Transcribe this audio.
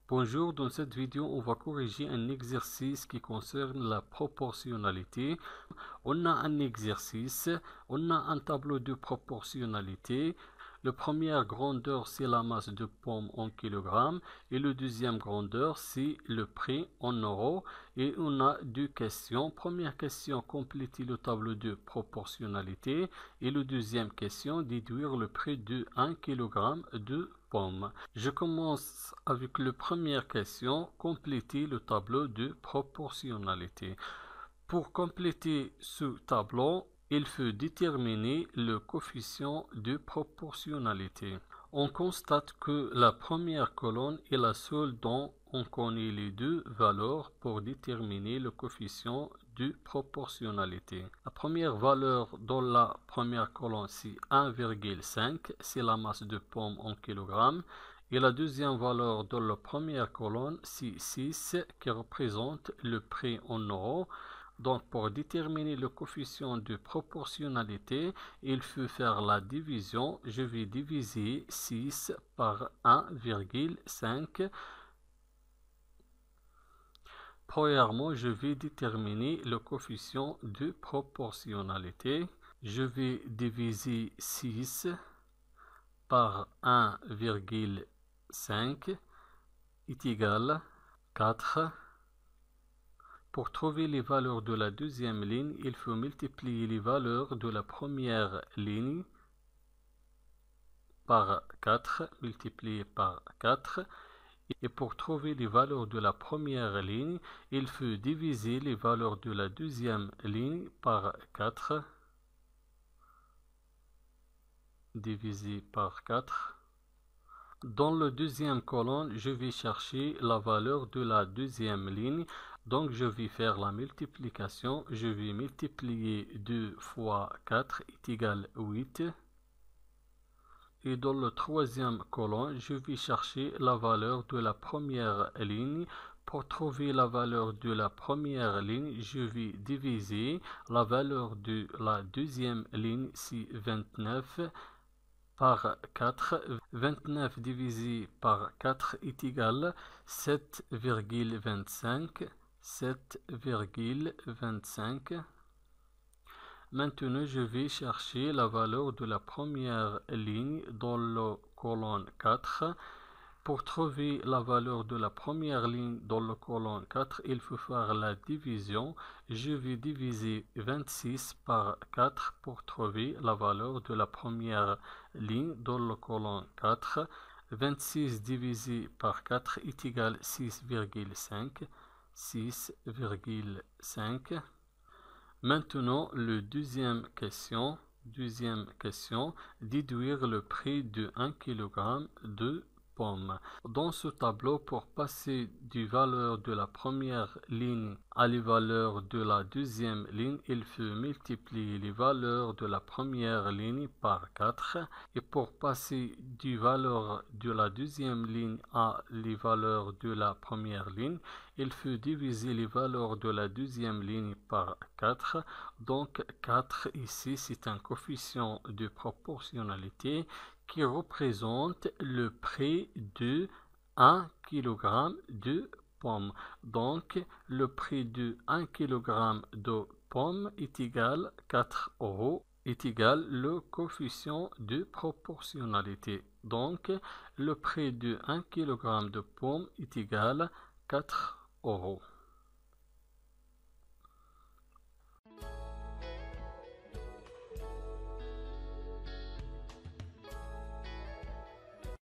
Bonjour, dans cette vidéo, on va corriger un exercice qui concerne la proportionnalité. On a un exercice, on a un tableau de proportionnalité. La première grandeur, c'est la masse de pommes en kilogrammes et le deuxième grandeur, c'est le prix en euros. Et on a deux questions. Première question, compléter le tableau de proportionnalité. Et la deuxième question, déduire le prix de 1 kg de pommes. Je commence avec la première question, compléter le tableau de proportionnalité. Pour compléter ce tableau, il faut déterminer le coefficient de proportionnalité. On constate que la première colonne est la seule dont on connaît les deux valeurs pour déterminer le coefficient de proportionnalité. La première valeur dans la première colonne, c'est 1,5, c'est la masse de pommes en kilogrammes. Et la deuxième valeur dans la première colonne, c'est 6, qui représente le prix en euros. Donc, pour déterminer le coefficient de proportionnalité, il faut faire la division. Je vais diviser 6 par 1,5. Premièrement, je vais déterminer le coefficient de proportionnalité. Je vais diviser 6 par 1,5 est égal à 4. Pour trouver les valeurs de la deuxième ligne, il faut multiplier les valeurs de la première ligne par 4, multiplié par 4. Et pour trouver les valeurs de la première ligne, il faut diviser les valeurs de la deuxième ligne par 4, divisé par 4. Dans la deuxième colonne, je vais chercher la valeur de la deuxième ligne. Donc, je vais faire la multiplication. Je vais multiplier 2 fois 4 est égal à 8. Et dans la troisième colonne, je vais chercher la valeur de la première ligne. Pour trouver la valeur de la première ligne, je vais diviser la valeur de la deuxième ligne, c'est 29. Par 4, 29 divisé par 4 est égal à 7,25. 7,25. Maintenant, je vais chercher la valeur de la première ligne dans la colonne 4. Pour trouver la valeur de la première ligne dans la colonne 4, il faut faire la division. Je vais diviser 26 par 4 pour trouver la valeur de la première ligne dans la colonne 4. 26 divisé par 4 est égal à 6,5. 6,5. Maintenant, la deuxième question, déduire le prix de 1 kg de pommes. Dans ce tableau, pour passer des valeurs de la première ligne à les valeurs de la deuxième ligne, il faut multiplier les valeurs de la première ligne par 4. Et pour passer des valeurs de la deuxième ligne à les valeurs de la première ligne, il faut diviser les valeurs de la deuxième ligne par 4. Donc 4 ici, c'est un coefficient de proportionnalité qui représente le prix de 1 kg de pommes. Donc, le prix de 1 kg de pommes est égal à 4 euros, est égal le coefficient de proportionnalité. Donc, le prix de 1 kg de pommes est égal à 4 euros.